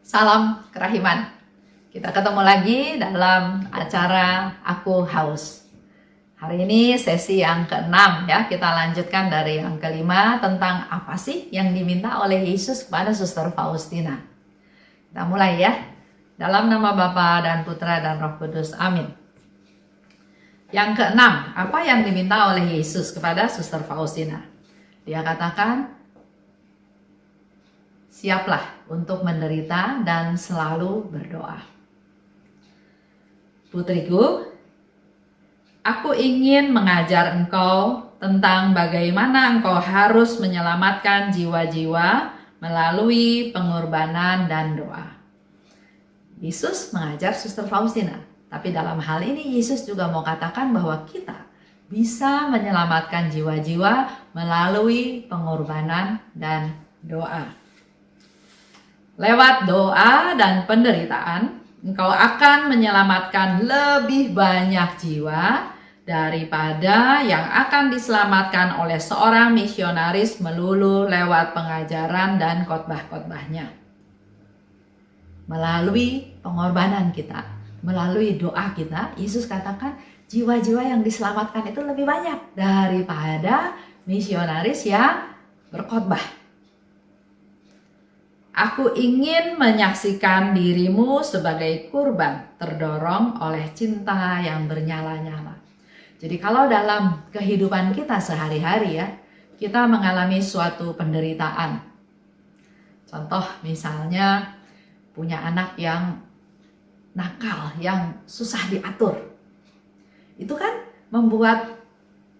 Salam kerahiman. Kita ketemu lagi dalam acara Aku Haus. Hari ini sesi yang ke-6 ya. Kita lanjutkan dari yang ke-5 tentang apa sih yang diminta oleh Yesus kepada Suster Faustina. Kita mulai ya. Dalam nama Bapa dan Putra dan Roh Kudus. Amin. Yang ke-6, apa yang diminta oleh Yesus kepada Suster Faustina? Dia katakan, siaplah untuk menderita dan selalu berdoa. Putriku, aku ingin mengajar engkau tentang bagaimana engkau harus menyelamatkan jiwa-jiwa melalui pengorbanan dan doa. Yesus mengajar Suster Faustina, tapi dalam hal ini Yesus juga mau katakan bahwa kita bisa menyelamatkan jiwa-jiwa melalui pengorbanan dan doa. Lewat doa dan penderitaan, engkau akan menyelamatkan lebih banyak jiwa daripada yang akan diselamatkan oleh seorang misionaris melulu lewat pengajaran dan khotbah-khotbahnya. Melalui pengorbanan kita, melalui doa kita, Yesus katakan jiwa-jiwa yang diselamatkan itu lebih banyak daripada misionaris yang berkhotbah. Aku ingin menyaksikan dirimu sebagai kurban terdorong oleh cinta yang bernyala-nyala. Jadi kalau dalam kehidupan kita sehari-hari ya, kita mengalami suatu penderitaan. Contoh misalnya punya anak yang nakal, yang susah diatur. Itu kan membuat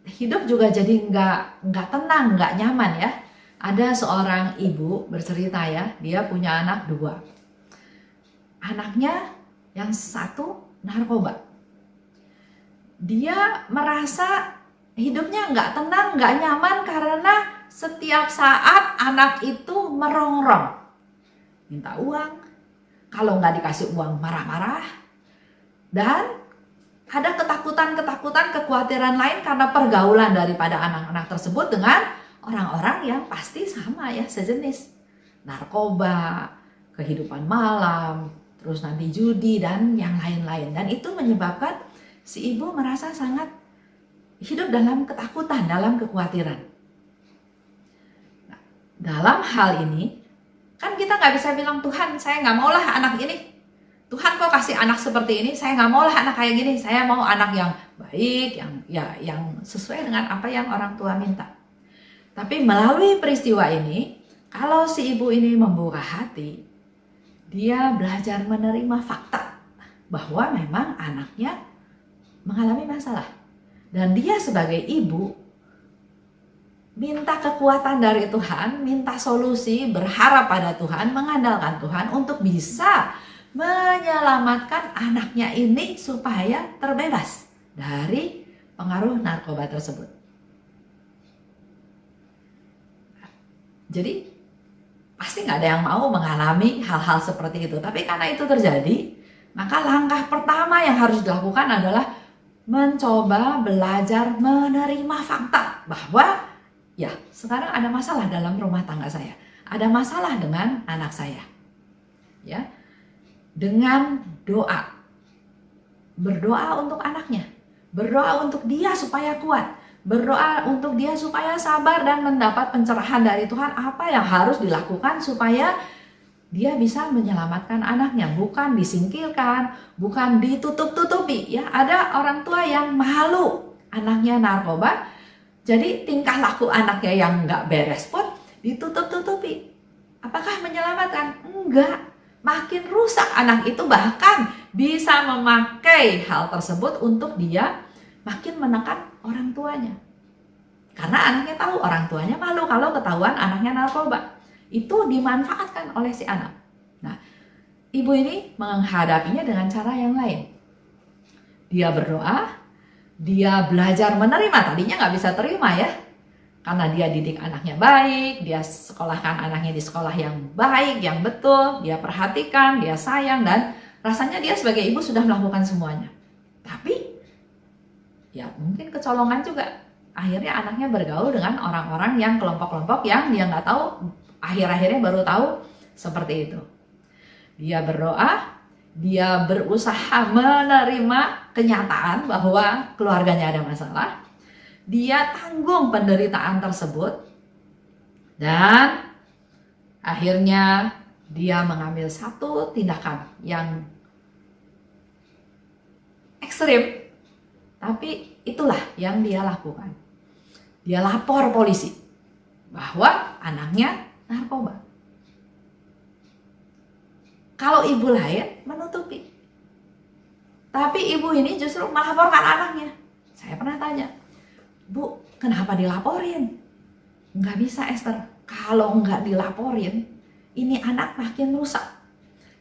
hidup juga jadi nggak tenang, nggak nyaman ya. Ada seorang ibu bercerita ya, dia punya anak 2. Anaknya yang satu narkoba. Dia merasa hidupnya nggak tenang, nggak nyaman karena setiap saat anak itu merongrong. Minta uang, kalau nggak dikasih uang marah-marah. Dan ada ketakutan, kekhawatiran lain karena pergaulan daripada anak-anak tersebut dengan orang-orang yang pasti sama ya, sejenis. Narkoba, kehidupan malam, terus nanti judi dan yang lain-lain. Dan itu menyebabkan si ibu merasa sangat hidup dalam ketakutan, dalam kekhawatiran. Nah, dalam hal ini, kan kita nggak bisa bilang, Tuhan saya nggak maulah anak ini. Tuhan kok kasih anak seperti ini, saya nggak maulah anak kayak gini. Saya mau anak yang baik, yang sesuai dengan apa yang orang tua minta. Tapi melalui peristiwa ini, kalau si ibu ini membuka hati, dia belajar menerima fakta bahwa memang anaknya mengalami masalah. Dan dia sebagai ibu minta kekuatan dari Tuhan, minta solusi, berharap pada Tuhan, mengandalkan Tuhan untuk bisa menyelamatkan anaknya ini supaya terbebas dari pengaruh narkoba tersebut. Jadi pasti nggak ada yang mau mengalami hal-hal seperti itu. Tapi karena itu terjadi, maka langkah pertama yang harus dilakukan adalah mencoba belajar menerima fakta bahwa ya sekarang ada masalah dalam rumah tangga saya, ada masalah dengan anak saya. Ya, dengan doa, berdoa untuk anaknya, berdoa untuk dia supaya kuat. Berdoa untuk dia supaya sabar dan mendapat pencerahan dari Tuhan apa yang harus dilakukan supaya dia bisa menyelamatkan anaknya, bukan disingkirkan, bukan ditutup-tutupi ya. Ada orang tua yang malu anaknya narkoba, jadi tingkah laku anaknya yang nggak beres pun ditutup-tutupi. Apakah menyelamatkan? Enggak, makin rusak anak itu, bahkan bisa memakai hal tersebut untuk dia makin menekan orang tuanya. Karena anaknya tahu orang tuanya malu kalau ketahuan anaknya narkoba. Itu dimanfaatkan oleh si anak. Nah, ibu ini menghadapinya dengan cara yang lain. Dia berdoa, dia belajar menerima. Tadinya nggak bisa terima ya. Karena dia didik anaknya baik, dia sekolahkan anaknya di sekolah yang baik, yang betul, dia perhatikan, dia sayang, dan rasanya dia sebagai ibu sudah melakukan semuanya. Tapi ya mungkin kecolongan juga. Akhirnya anaknya bergaul dengan orang-orang yang kelompok-kelompok yang dia nggak tahu, akhir-akhirnya baru tahu seperti itu. Dia berdoa, dia berusaha menerima kenyataan bahwa keluarganya ada masalah. Dia tanggung penderitaan tersebut. Dan akhirnya dia mengambil satu tindakan yang ekstrim. Tapi itulah yang dia lakukan. Dia lapor polisi bahwa anaknya narkoba. Kalau ibu lain menutupi. Tapi ibu ini justru melaporkan anaknya. Saya pernah tanya, Bu, kenapa dilaporin? Nggak bisa Esther, kalau nggak dilaporin, ini anak makin rusak.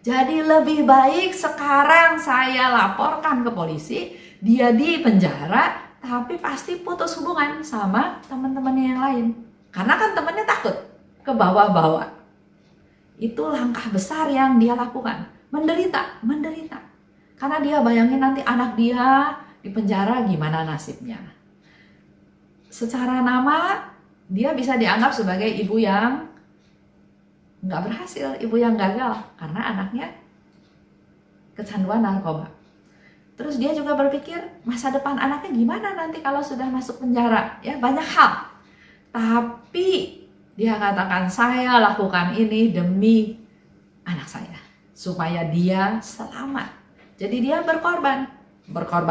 Jadi lebih baik sekarang saya laporkan ke polisi, dia di penjara, tapi pasti putus hubungan sama teman-temannya yang lain. Karena kan temannya takut ke bawah-bawah. Itu langkah besar yang dia lakukan. Menderita. Karena dia bayangin nanti anak dia di penjara gimana nasibnya. Secara nama dia bisa dianggap sebagai ibu yang nggak berhasil, ibu yang gagal karena anaknya kecanduan narkoba. Terus dia juga berpikir masa depan anaknya gimana nanti kalau sudah masuk penjara, ya banyak hal. Tapi dia katakan saya lakukan ini demi anak saya supaya dia selamat. Jadi dia berkorban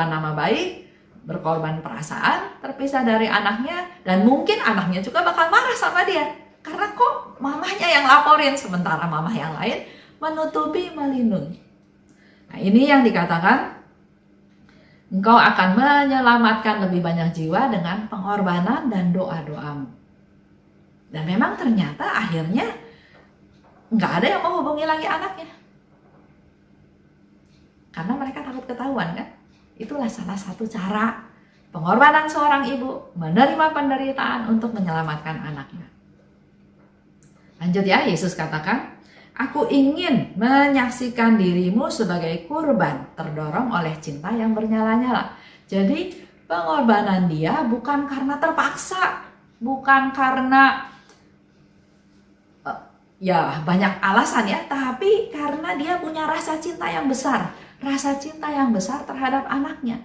nama baik, berkorban perasaan, terpisah dari anaknya, dan mungkin anaknya juga bakal marah sama dia. Karena kok mamahnya yang laporin, sementara mamah yang lain menutupi, melindungi. Nah ini yang dikatakan, engkau akan menyelamatkan lebih banyak jiwa dengan pengorbanan dan doa-doamu. Dan memang ternyata akhirnya nggak ada yang mau hubungi lagi anaknya. Karena mereka takut ketahuan kan. Itulah salah satu cara pengorbanan seorang ibu menerima penderitaan untuk menyelamatkan anaknya. Lanjut ya, Yesus katakan, aku ingin menyaksikan dirimu sebagai kurban terdorong oleh cinta yang bernyala-nyala. Jadi pengorbanan dia bukan karena terpaksa, bukan karena ya banyak alasan ya, tapi karena dia punya rasa cinta yang besar. Rasa cinta yang besar terhadap anaknya.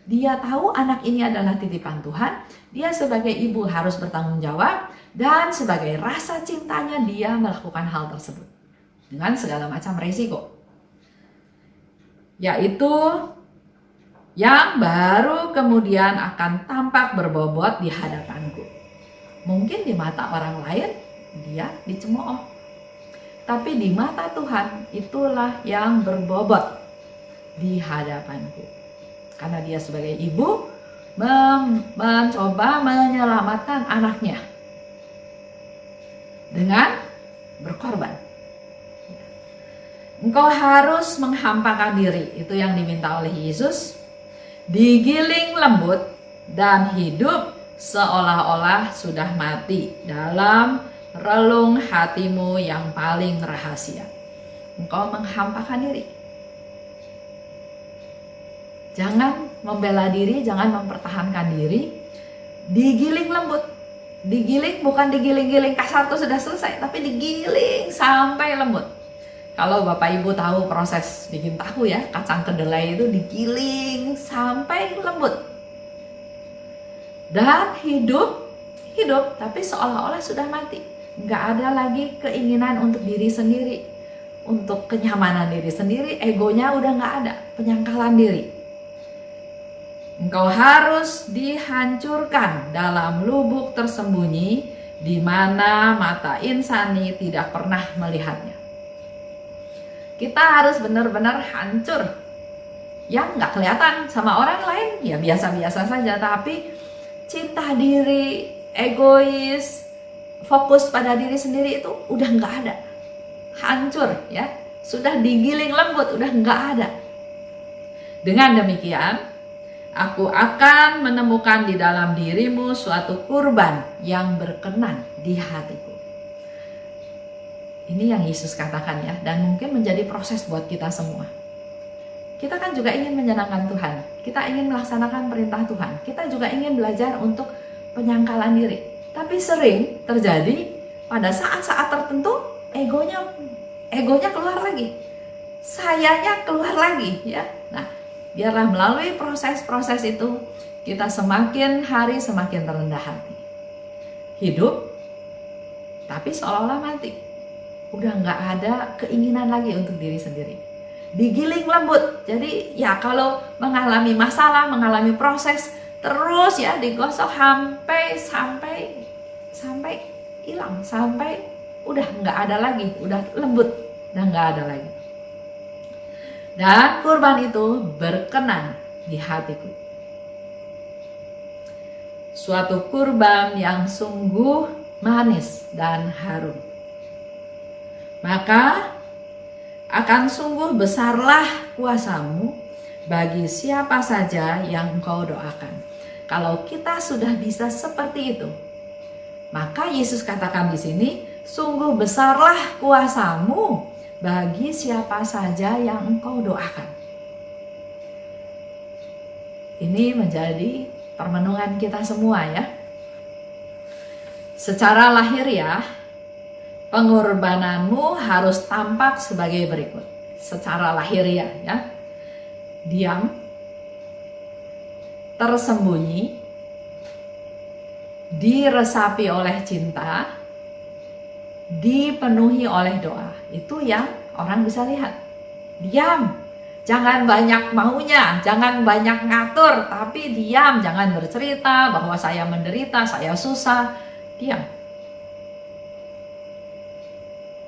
Dia tahu anak ini adalah titipan Tuhan. Dia sebagai ibu harus bertanggung jawab. Dan sebagai rasa cintanya dia melakukan hal tersebut. Dengan segala macam resiko. Yaitu yang baru kemudian akan tampak berbobot di hadapanku. Mungkin di mata orang lain dia dicemooh. Tapi di mata Tuhan itulah yang berbobot di hadapanku. Karena dia sebagai ibu mencoba menyelamatkan anaknya dengan berkorban. Engkau harus menghampakan diri, itu yang diminta oleh Yesus. Digiling lembut dan hidup seolah-olah sudah mati dalam relung hatimu yang paling rahasia. Engkau menghampakan diri. Jangan membela diri, jangan mempertahankan diri. Digiling lembut. Digiling bukan digiling-giling kasar tuh sudah selesai, tapi digiling sampai lembut. Kalau Bapak Ibu tahu proses bikin tahu ya, kacang kedelai itu digiling sampai lembut. Dan hidup tapi seolah-olah sudah mati. Nggak ada lagi keinginan untuk diri sendiri, untuk kenyamanan diri sendiri, egonya udah nggak ada, penyangkalan diri. Engkau harus dihancurkan dalam lubuk tersembunyi di mana mata insani tidak pernah melihatnya. Kita harus benar-benar hancur. Yang nggak kelihatan sama orang lain ya biasa-biasa saja, tapi cinta diri, egois, fokus pada diri sendiri itu udah nggak ada. Hancur ya, sudah digiling lembut, udah nggak ada. Dengan demikian, aku akan menemukan di dalam dirimu suatu kurban yang berkenan di hatiku. Ini yang Yesus katakan ya, dan mungkin menjadi proses buat kita semua. Kita kan juga ingin menyenangkan Tuhan, kita ingin melaksanakan perintah Tuhan, kita juga ingin belajar untuk penyangkalan diri. Tapi sering terjadi pada saat-saat tertentu egonya keluar lagi. sayanya keluar lagi ya. Nah, biarlah melalui proses-proses itu kita semakin hari semakin terendah hati. Hidup tapi seolah-olah mati. Udah nggak ada keinginan lagi untuk diri sendiri. Digiling lembut. Jadi ya kalau mengalami masalah, mengalami proses, terus ya digosok sampai hilang, sampai udah nggak ada lagi, udah lembut, udah nggak ada lagi. Dan kurban itu berkenan di hatiku. Suatu kurban yang sungguh manis dan harum. Maka akan sungguh besarlah kuasamu bagi siapa saja yang engkau doakan. Kalau kita sudah bisa seperti itu, maka Yesus katakan di sini, sungguh besarlah kuasamu bagi siapa saja yang engkau doakan. Ini menjadi permenungan kita semua ya. Secara lahiriah, pengorbananmu harus tampak sebagai berikut. Secara lahiriah ya. Diam, tersembunyi, diresapi oleh cinta, dipenuhi oleh doa. Itu yang orang bisa lihat. Diam, jangan banyak maunya, jangan banyak ngatur, tapi diam, jangan bercerita bahwa saya menderita, saya susah. Diam.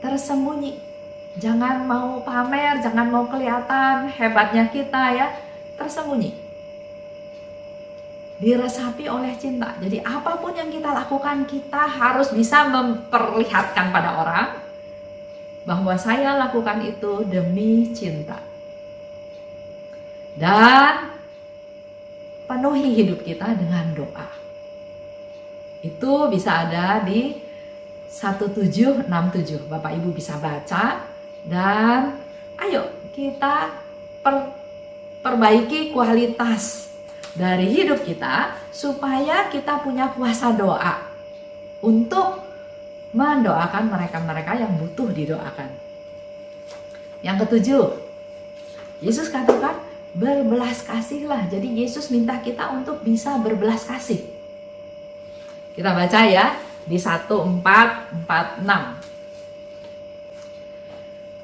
Tersembunyi, jangan mau pamer, jangan mau kelihatan hebatnya kita ya. Tersembunyi. Diresapi oleh cinta. Jadi apapun yang kita lakukan, kita harus bisa memperlihatkan pada orang bahwa saya lakukan itu demi cinta. Dan penuhi hidup kita dengan doa. Itu bisa ada di 1767. Bapak Ibu bisa baca. Dan ayo kita perbaiki kualitas dari hidup kita supaya kita punya kuasa doa untuk mendoakan mereka-mereka yang butuh didoakan. Yang ketujuh, Yesus katakan berbelas kasihlah. Jadi Yesus minta kita untuk bisa berbelas kasih. Kita baca ya di 1446.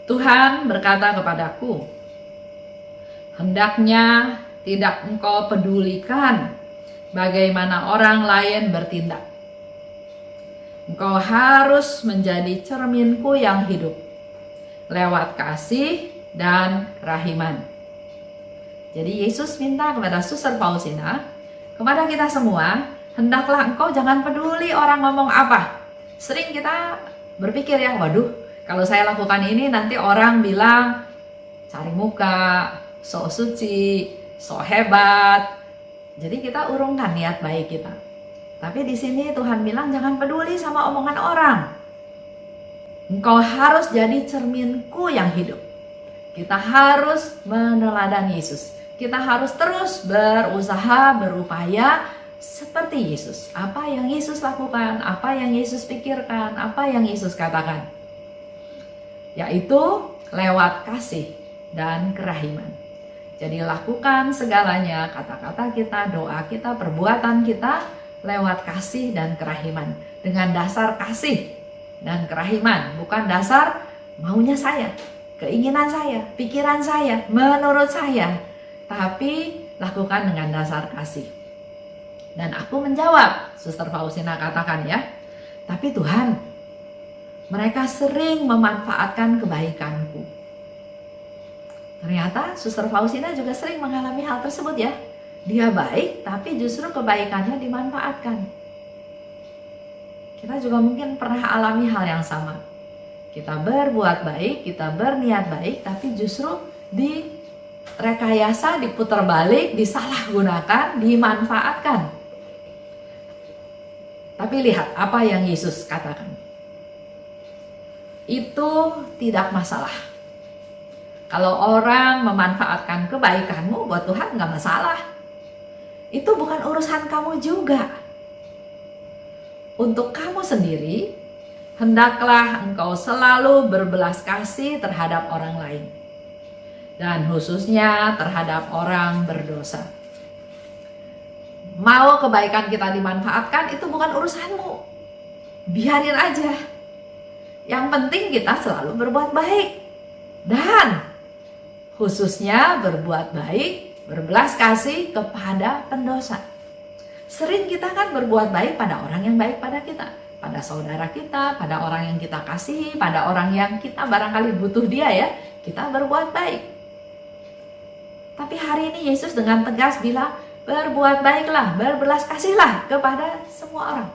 Tuhan berkata kepadaku, hendaknya tidak engkau pedulikan bagaimana orang lain bertindak. Engkau harus menjadi cerminku yang hidup lewat kasih dan kerahiman. Jadi Yesus minta kepada Suster Faustina, kepada kita semua, hendaklah engkau jangan peduli orang ngomong apa. Sering kita berpikir ya, waduh, kalau saya lakukan ini nanti orang bilang cari muka, sok suci, sok hebat. Jadi kita urungkan niat baik kita. Tapi di sini Tuhan bilang jangan peduli sama omongan orang. Engkau harus jadi cerminku yang hidup. Kita harus meneladani Yesus. Kita harus terus berusaha, berupaya seperti Yesus. Apa yang Yesus lakukan, apa yang Yesus pikirkan, apa yang Yesus katakan. Yaitu lewat kasih dan kerahiman. Jadi lakukan segalanya, kata-kata kita, doa kita, perbuatan kita lewat kasih dan kerahiman. Dengan dasar kasih dan kerahiman, bukan dasar maunya saya, keinginan saya, pikiran saya, menurut saya. Tapi lakukan dengan dasar kasih. Dan aku menjawab, Suster Faustina katakan ya, tapi Tuhan, mereka sering memanfaatkan kebaikanku. Ternyata Suster Faustina juga sering mengalami hal tersebut ya. Dia baik, tapi justru kebaikannya dimanfaatkan. Kita juga mungkin pernah alami hal yang sama. Kita berbuat baik, kita berniat baik, tapi justru direkayasa, diputar balik, disalahgunakan, dimanfaatkan. Tapi lihat apa yang Yesus katakan. Itu tidak masalah. Kalau orang memanfaatkan kebaikanmu, buat Tuhan nggak masalah. Itu bukan urusan kamu juga. Untuk kamu sendiri, hendaklah engkau selalu berbelas kasih terhadap orang lain. dan khususnya terhadap orang berdosa. Mau kebaikan kita dimanfaatkan itu bukan urusanmu. Biarin aja. Yang penting kita selalu berbuat baik. Dan khususnya berbuat baik, berbelas kasih kepada pendosa. Sering kita kan berbuat baik pada orang yang baik pada kita, pada saudara kita, pada orang yang kita kasihi, pada orang yang kita barangkali butuh dia ya, kita berbuat baik. Tapi hari ini Yesus dengan tegas bilang, berbuat baiklah, berbelas kasihlah kepada semua orang.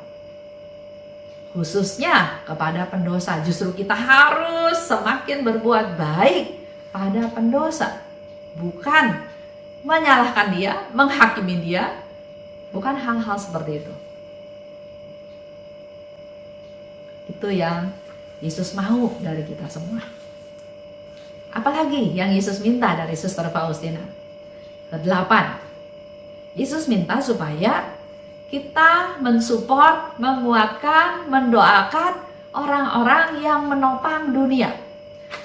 Khususnya kepada pendosa. Justru kita harus semakin berbuat baik pada pendosa. Bukan menyalahkan dia, menghakimi dia. Bukan hal-hal seperti itu. Itu yang Yesus mau dari kita semua. Apalagi yang Yesus minta dari Suster Faustina? Ke-8. Yesus minta supaya kita mensupport, menguatkan, mendoakan orang-orang yang menopang dunia.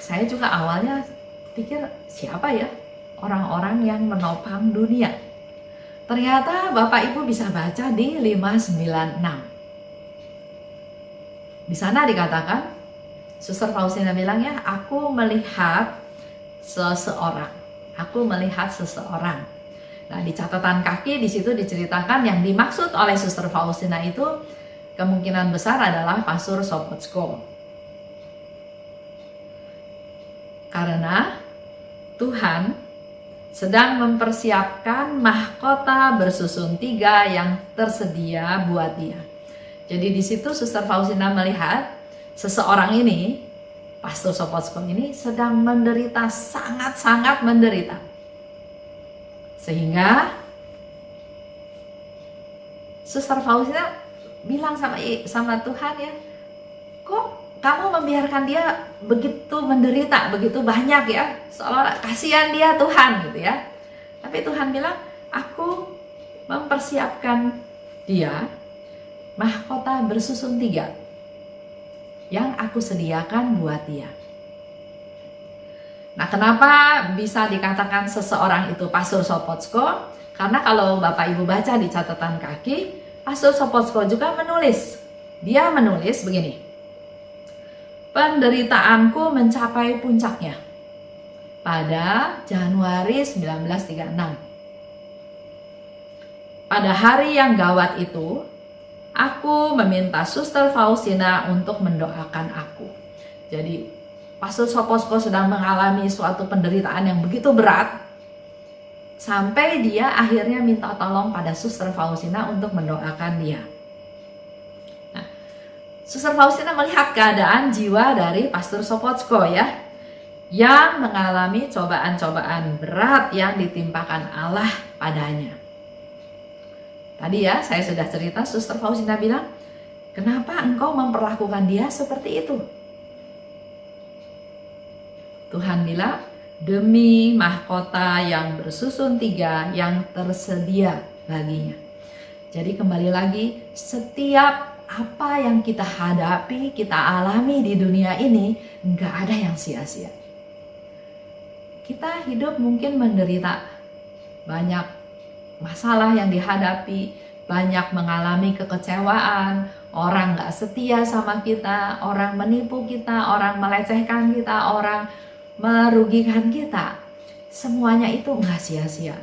Saya juga awalnya pikir siapa ya orang-orang yang menopang dunia. Ternyata Bapak Ibu bisa baca di 596. Di sana dikatakan, Suster Faustina bilang ya, aku melihat seseorang. Aku melihat seseorang. Nah, di catatan kaki di situ diceritakan yang dimaksud oleh Suster Faustina itu kemungkinan besar adalah Pastor Sopocko. Karena Tuhan sedang mempersiapkan mahkota bersusun 3 yang tersedia buat dia. Jadi di situ Suster Faustina melihat seseorang ini, Pastor Sopocko ini sedang menderita, sangat-sangat menderita. Sehingga Suster Faustina bilang sama Tuhan ya, kok kamu membiarkan dia begitu menderita, begitu banyak ya, seolah kasihan dia Tuhan gitu ya. Tapi Tuhan bilang, aku mempersiapkan dia mahkota bersusun 3 yang aku sediakan buat dia. Nah, kenapa bisa dikatakan seseorang itu Pastor Sopocko? Karena kalau Bapak Ibu baca di catatan kaki, Pastor Sopocko juga menulis. Dia menulis begini. Penderitaanku mencapai puncaknya pada Januari 1936. Pada hari yang gawat itu, aku meminta Suster Faustina untuk mendoakan aku. Jadi Pastor Sopocko sedang mengalami suatu penderitaan yang begitu berat, sampai dia akhirnya minta tolong pada Suster Faustina untuk mendoakan dia. Nah, Suster Faustina melihat keadaan jiwa dari Pastor Sopocko ya, yang mengalami cobaan-cobaan berat yang ditimpakan Allah padanya. Tadi ya saya sudah cerita, Suster Faustina bilang, kenapa engkau memperlakukan dia seperti itu? Tuhan bilang, demi mahkota yang bersusun 3 yang tersedia baginya. Jadi kembali lagi, setiap apa yang kita hadapi, kita alami di dunia ini, nggak ada yang sia-sia. Kita hidup mungkin menderita, banyak masalah yang dihadapi, banyak mengalami kekecewaan, orang nggak setia sama kita, orang menipu kita, orang melecehkan kita, orang merugikan kita. Semuanya itu nggak sia-sia.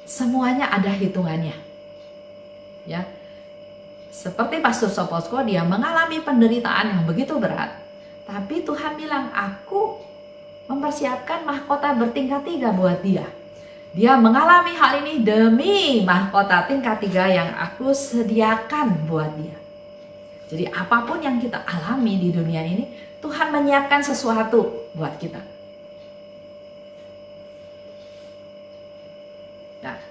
Semuanya ada hitungannya. Ya. Seperti Pastor Sopocko, dia mengalami penderitaan yang begitu berat. Tapi Tuhan bilang, aku mempersiapkan mahkota bertingkat 3 buat dia. Dia mengalami hal ini demi mahkota tingkat 3 yang aku sediakan buat dia. Jadi apapun yang kita alami di dunia ini, Tuhan menyiapkan sesuatu buat kita. Nah,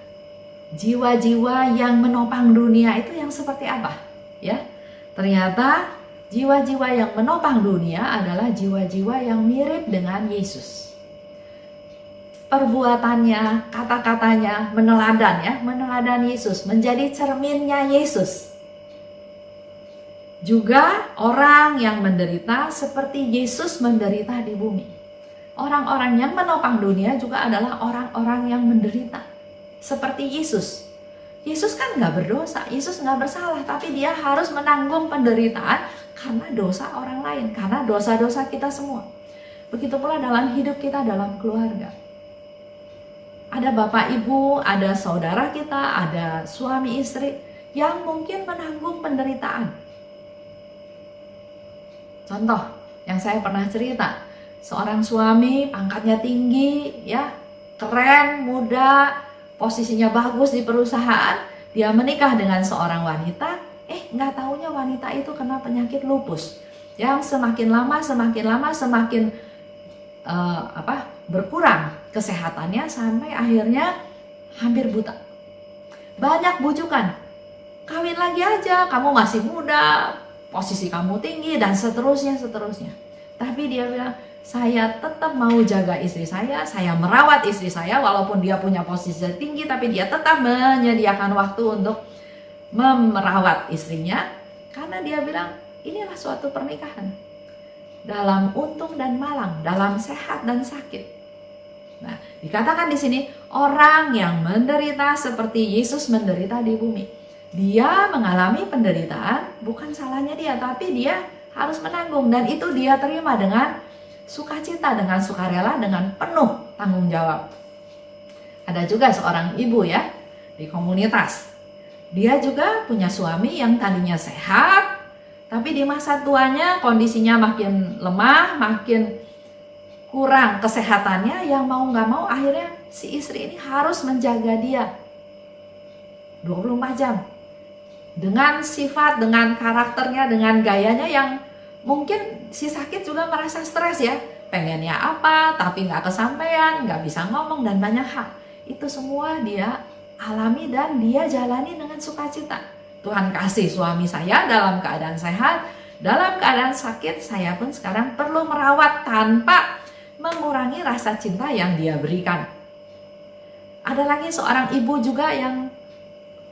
jiwa-jiwa yang menopang dunia itu yang seperti apa? Ya, ternyata jiwa-jiwa yang menopang dunia adalah jiwa-jiwa yang mirip dengan Yesus. Perbuatannya, kata-katanya meneladan Yesus, menjadi cerminnya Yesus. Juga orang yang menderita seperti Yesus menderita di bumi. Orang-orang yang menopang dunia juga adalah orang-orang yang menderita. Seperti Yesus. Yesus kan nggak berdosa, Yesus nggak bersalah, tapi dia harus menanggung penderitaan karena dosa orang lain, karena dosa-dosa kita semua. Begitu pula dalam hidup kita, dalam keluarga. Ada bapak ibu, ada saudara kita, ada suami istri yang mungkin menanggung penderitaan. Contoh yang saya pernah cerita, seorang suami pangkatnya tinggi, ya, keren, muda, posisinya bagus di perusahaan, dia menikah dengan seorang wanita, nggak taunya wanita itu kena penyakit lupus, yang semakin lama semakin berkurang kesehatannya sampai akhirnya hampir buta. Banyak bujukan, kawin lagi aja, kamu masih muda, posisi kamu tinggi, dan seterusnya. Tapi dia bilang, saya tetap mau jaga istri saya merawat istri saya, walaupun dia punya posisi tinggi, tapi dia tetap menyediakan waktu untuk merawat istrinya, karena dia bilang inilah suatu pernikahan, dalam untung dan malang, dalam sehat dan sakit. Nah, dikatakan di sini orang yang menderita seperti Yesus menderita di bumi. Dia mengalami penderitaan, bukan salahnya dia, tapi dia harus menanggung, dan itu dia terima dengan sukacita, dengan sukarela, dengan penuh tanggung jawab. Ada juga seorang ibu, ya, di komunitas. Dia juga punya suami yang tadinya sehat, tapi di masa tuanya kondisinya makin lemah, makin kurang kesehatannya, yang mau nggak mau akhirnya si istri ini harus menjaga dia 24 jam. Dengan sifat, dengan karakternya, dengan gayanya yang mungkin si sakit juga merasa stres, ya. Pengennya apa, tapi nggak kesampaian, nggak bisa ngomong, dan banyak hal. Itu semua dia alami dan dia jalani dengan sukacita. Tuhan kasih suami saya dalam keadaan sehat, dalam keadaan sakit, saya pun sekarang perlu merawat tanpa mengurangi rasa cinta yang dia berikan. Ada lagi seorang ibu juga yang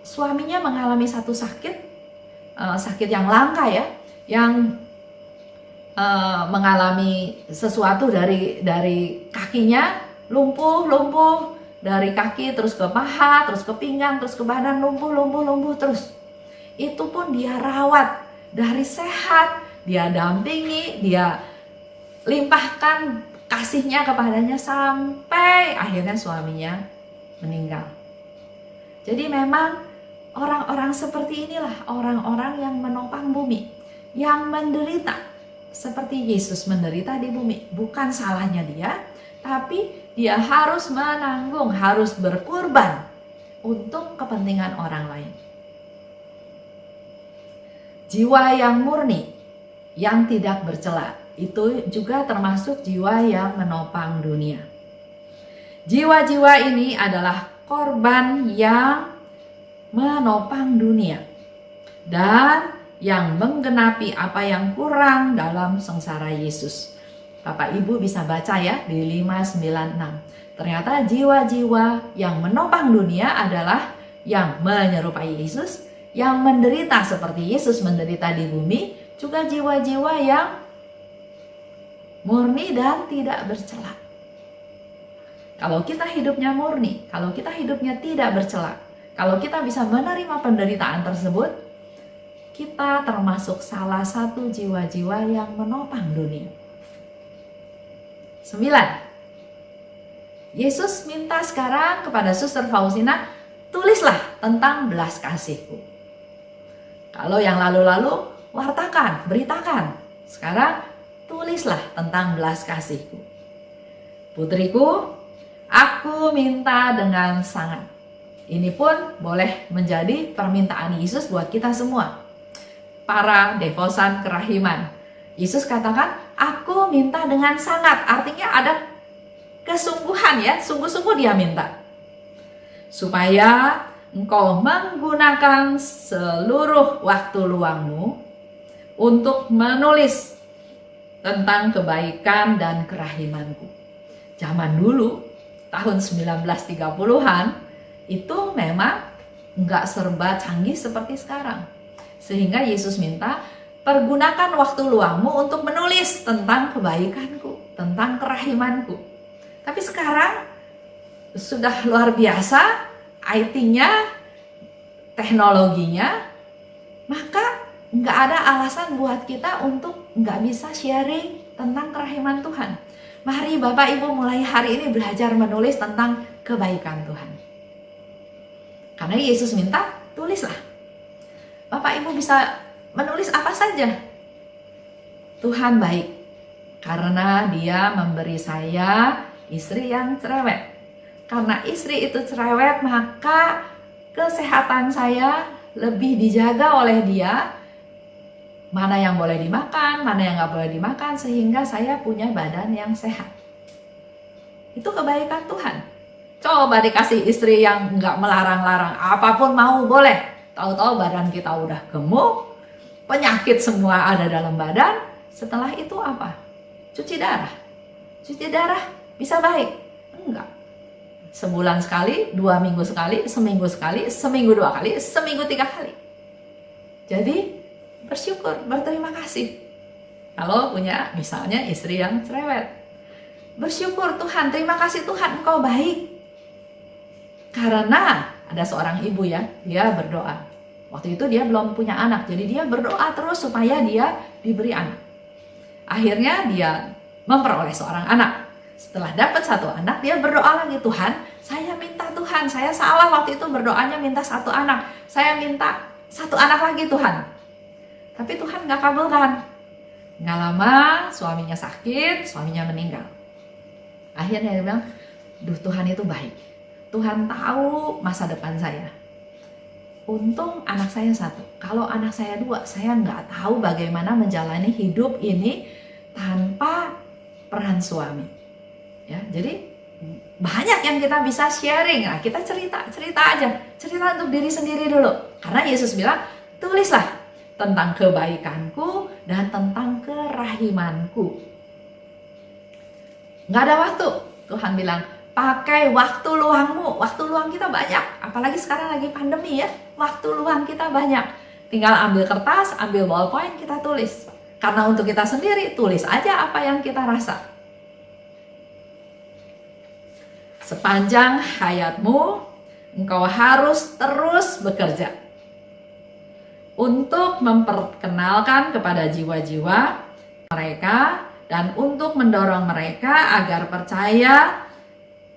suaminya mengalami satu sakit yang langka, ya, yang mengalami sesuatu dari kakinya, lumpuh dari kaki terus ke paha, terus ke pinggang, terus ke badan, lumpuh terus. Itu pun dia rawat dari sehat, dia dampingi, dia limpahkan kasihnya kepadanya sampai akhirnya suaminya meninggal. Jadi memang orang-orang seperti inilah orang-orang yang menopang bumi, yang menderita seperti Yesus menderita di bumi. Bukan salahnya dia, tapi dia harus menanggung, harus berkorban untuk kepentingan orang lain. Jiwa yang murni, yang tidak bercela, itu juga termasuk jiwa yang menopang dunia. Jiwa-jiwa ini adalah korban yang menopang dunia dan yang menggenapi apa yang kurang dalam sengsara Yesus. Bapak Ibu bisa baca, ya, di 596. Ternyata jiwa-jiwa yang menopang dunia adalah yang menyerupai Yesus, yang menderita seperti Yesus menderita di bumi, juga jiwa-jiwa yang murni dan tidak bercela. Kalau kita hidupnya murni, kalau kita hidupnya tidak bercela, kalau kita bisa menerima penderitaan tersebut, kita termasuk salah satu jiwa-jiwa yang menopang dunia. 9. Yesus minta sekarang kepada Suster Faustina, tulislah tentang belas kasihku. Kalau yang lalu-lalu, wartakan, beritakan. Sekarang, tulislah tentang belas kasihku. Putriku, aku minta dengan sangat. Ini pun boleh menjadi permintaan Yesus buat kita semua, para devosan kerahiman. Yesus katakan, aku minta dengan sangat. Artinya ada kesungguhan, ya, sungguh-sungguh dia minta. Supaya engkau menggunakan seluruh waktu luangmu untuk menulis tentang kebaikan dan kerahimanku. Zaman dulu, tahun 1930-an, itu memang nggak serba canggih seperti sekarang. Sehingga Yesus minta, pergunakan waktu luangmu untuk menulis tentang kebaikanku, tentang kerahimanku. Tapi sekarang sudah luar biasa IT-nya, teknologinya, maka nggak ada alasan buat kita untuk nggak bisa sharing tentang kerahiman Tuhan. Mari Bapak Ibu mulai hari ini belajar menulis tentang kebaikan Tuhan. Karena Yesus minta, tulislah. Bapak Ibu bisa menulis apa saja. Tuhan baik, karena Dia memberi saya istri yang cerewet. Karena istri itu cerewet, maka kesehatan saya lebih dijaga oleh Dia. Mana yang boleh dimakan, mana yang nggak boleh dimakan, sehingga saya punya badan yang sehat. Itu kebaikan Tuhan. Coba dikasih istri yang nggak melarang-larang, apapun mau boleh. Tahu-tahu badan kita udah gemuk, penyakit semua ada dalam badan. Setelah itu apa? Cuci darah. Cuci darah bisa baik? Enggak. Sebulan sekali, 2 minggu sekali, seminggu sekali, seminggu 2 kali, seminggu 3 kali. Jadi bersyukur, berterima kasih. Kalau punya misalnya istri yang cerewet. Bersyukur Tuhan, terima kasih Tuhan, Engkau baik. Karena ada seorang ibu ya, dia berdoa. Waktu itu dia belum punya anak, jadi dia berdoa terus supaya dia diberi anak. Akhirnya dia memperoleh seorang anak. Setelah dapat 1 anak, dia berdoa lagi, Tuhan, saya minta Tuhan, saya salah waktu itu berdoanya minta 1 anak. Saya minta 1 anak lagi Tuhan. Tapi Tuhan gak kabulkan. Gak lama suaminya sakit, suaminya meninggal. Akhirnya dia bilang, duh Tuhan itu baik. Tuhan tahu masa depan saya. Untung anak saya 1. Kalau anak saya 2, saya nggak tahu bagaimana menjalani hidup ini tanpa peran suami. Ya, jadi banyak yang kita bisa sharing. Nah, kita cerita aja, cerita untuk diri sendiri dulu. Karena Yesus bilang, tulislah tentang kebaikanku dan tentang kerahimanku. Nggak ada waktu. Tuhan bilang, pakai waktu luangmu. Waktu luang kita banyak. Apalagi sekarang lagi pandemi ya. Waktu luang kita banyak. Tinggal ambil kertas, ambil ballpoint, kita tulis. Karena untuk kita sendiri, tulis aja apa yang kita rasa. Sepanjang hayatmu, engkau harus terus bekerja. Untuk memperkenalkan kepada jiwa-jiwa mereka dan untuk mendorong mereka agar percaya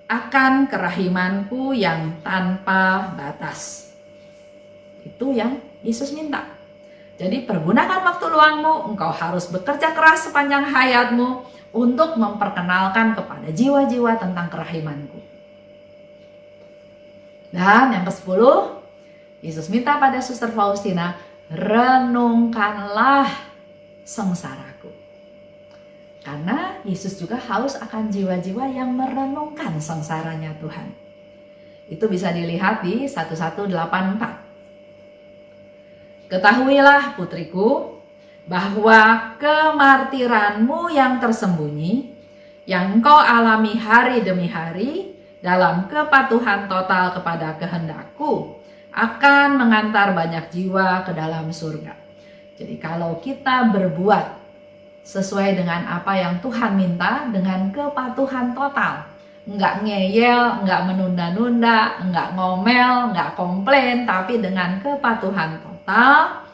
akan kerahimanku yang tanpa batas. Itu yang Yesus minta. Jadi pergunakan waktu luangmu, engkau harus bekerja keras sepanjang hayatmu untuk memperkenalkan kepada jiwa-jiwa tentang kerahimanku. Dan yang ke-10, Yesus minta pada Suster Faustina, renungkanlah sengsaraku. Karena Yesus juga haus akan jiwa-jiwa yang merenungkan sengsaranya Tuhan. Itu bisa dilihat di 1184. Ketahuilah putriku, bahwa kemartiranmu yang tersembunyi, yang engkau alami hari demi hari, dalam kepatuhan total kepada kehendakku, akan mengantar banyak jiwa ke dalam surga. Jadi kalau kita berbuat sesuai dengan apa yang Tuhan minta, dengan kepatuhan total, nggak ngeyel, nggak menunda-nunda, nggak ngomel, nggak komplain, tapi dengan kepatuhan total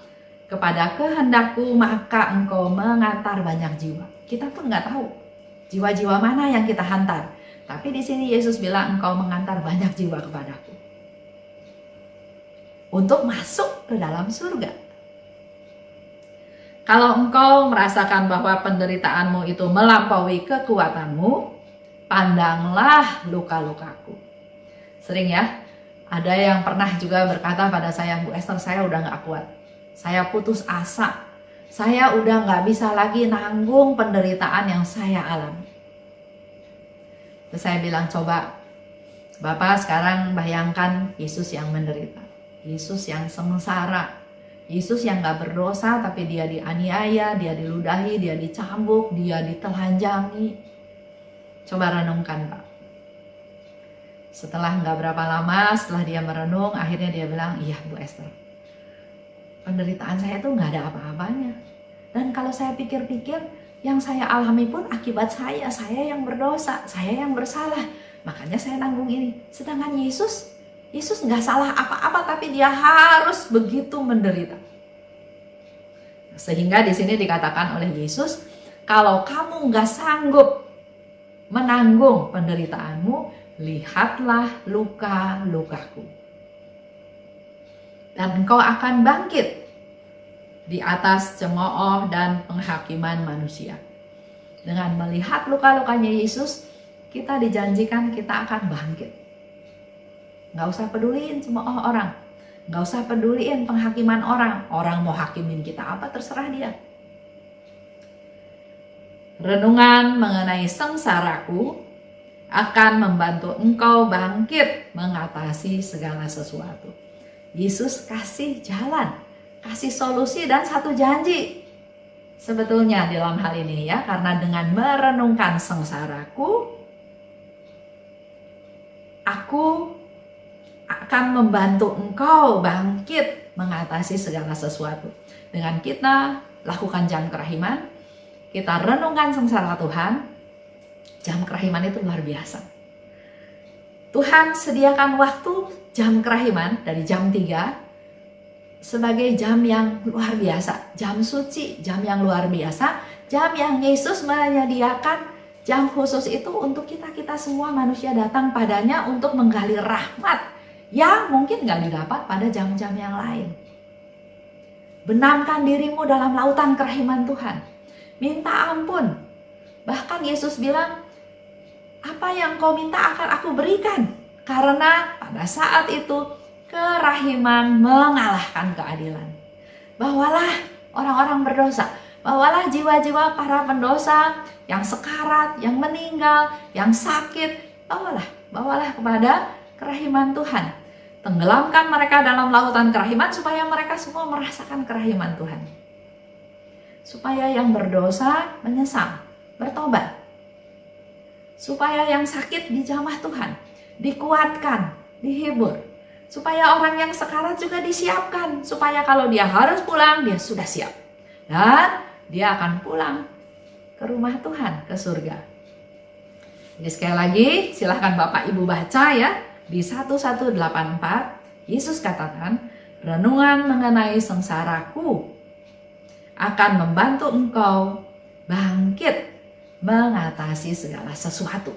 kepada kehendakku, maka engkau mengantar banyak jiwa. Kita pun nggak tahu jiwa-jiwa mana yang kita hantar, tapi di sini Yesus bilang engkau mengantar banyak jiwa kepadaku untuk masuk ke dalam surga. Kalau engkau merasakan bahwa penderitaanmu itu melampaui kekuatanmu, pandanglah luka-lukaku. Sering ya, ada yang pernah juga berkata pada saya, Bu Esther, saya udah gak kuat. Saya putus asa. Saya udah gak bisa lagi nanggung penderitaan yang saya alami. Terus saya bilang, coba Bapak sekarang bayangkan Yesus yang menderita. Yesus yang sengsara. Yesus yang gak berdosa tapi dia dianiaya, dia diludahi, dia dicambuk, dia ditelanjangi. Coba renungkan Pak. Setelah gak berapa lama, setelah dia merenung, akhirnya dia bilang, iya Bu Esther, penderitaan saya tuh gak ada apa-apanya. Dan kalau saya pikir-pikir, Yang saya alami pun akibat saya yang berdosa, saya yang bersalah. Makanya saya nanggung ini. Sedangkan Yesus nggak salah apa-apa, tapi dia harus begitu menderita. Sehingga di sini dikatakan oleh Yesus, kalau kamu nggak sanggup menanggung penderitaanmu, lihatlah luka-lukaku. Dan engkau akan bangkit di atas cemooh dan penghakiman manusia. Dengan melihat luka-lukanya Yesus, kita dijanjikan kita akan bangkit. Nggak usah peduliin cemooh orang, nggak usah peduliin penghakiman orang. Orang mau hakimin kita apa, terserah dia. Renungan mengenai sengsaraku akan membantu engkau bangkit mengatasi segala sesuatu. Yesus kasih jalan, kasih solusi dan satu janji sebetulnya dalam hal ini ya, karena dengan merenungkan sengsaraku, aku akan membantu engkau bangkit mengatasi segala sesuatu. Dengan kita lakukan jam kerahiman, kita renungkan sengsara Tuhan, jam kerahiman itu luar biasa. Tuhan sediakan waktu jam kerahiman dari jam 3 sebagai jam yang luar biasa, jam suci, jam yang luar biasa, jam yang Yesus menyediakan jam khusus itu untuk kita semua manusia datang padanya untuk menggali rahmat yang mungkin gak didapat pada jam-jam yang lain. Benamkan dirimu dalam lautan kerahiman Tuhan, minta ampun. Bahkan Yesus bilang, apa yang kau minta akan aku berikan, karena pada saat itu kerahiman mengalahkan keadilan. Bawalah orang-orang berdosa, bawalah jiwa-jiwa para pendosa yang sekarat, yang meninggal, yang sakit, bawalah kepada kerahiman Tuhan. Tenggelamkan mereka dalam lautan kerahiman supaya mereka semua merasakan kerahiman Tuhan. Supaya yang berdosa menyesal, bertobat. Supaya yang sakit dijamah Tuhan, dikuatkan, dihibur. Supaya orang yang sekarat juga disiapkan, supaya kalau dia harus pulang, dia sudah siap. Dan dia akan pulang ke rumah Tuhan, ke surga. Jadi sekali lagi, silahkan Bapak Ibu baca ya. Di 1184, Yesus katakan, renungan mengenai sengsaraku akan membantu engkau bangkit mengatasi segala sesuatu.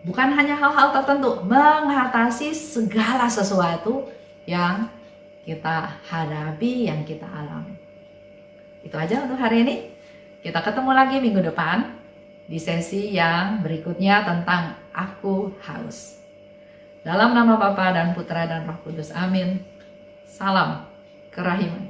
Bukan hanya hal-hal tertentu, mengatasi segala sesuatu yang kita hadapi, yang kita alami. Itu aja untuk hari ini. Kita ketemu lagi minggu depan di sesi yang berikutnya tentang Aku Haus. Dalam nama Bapa dan Putra dan Roh Kudus. Amin. Salam kerahiman.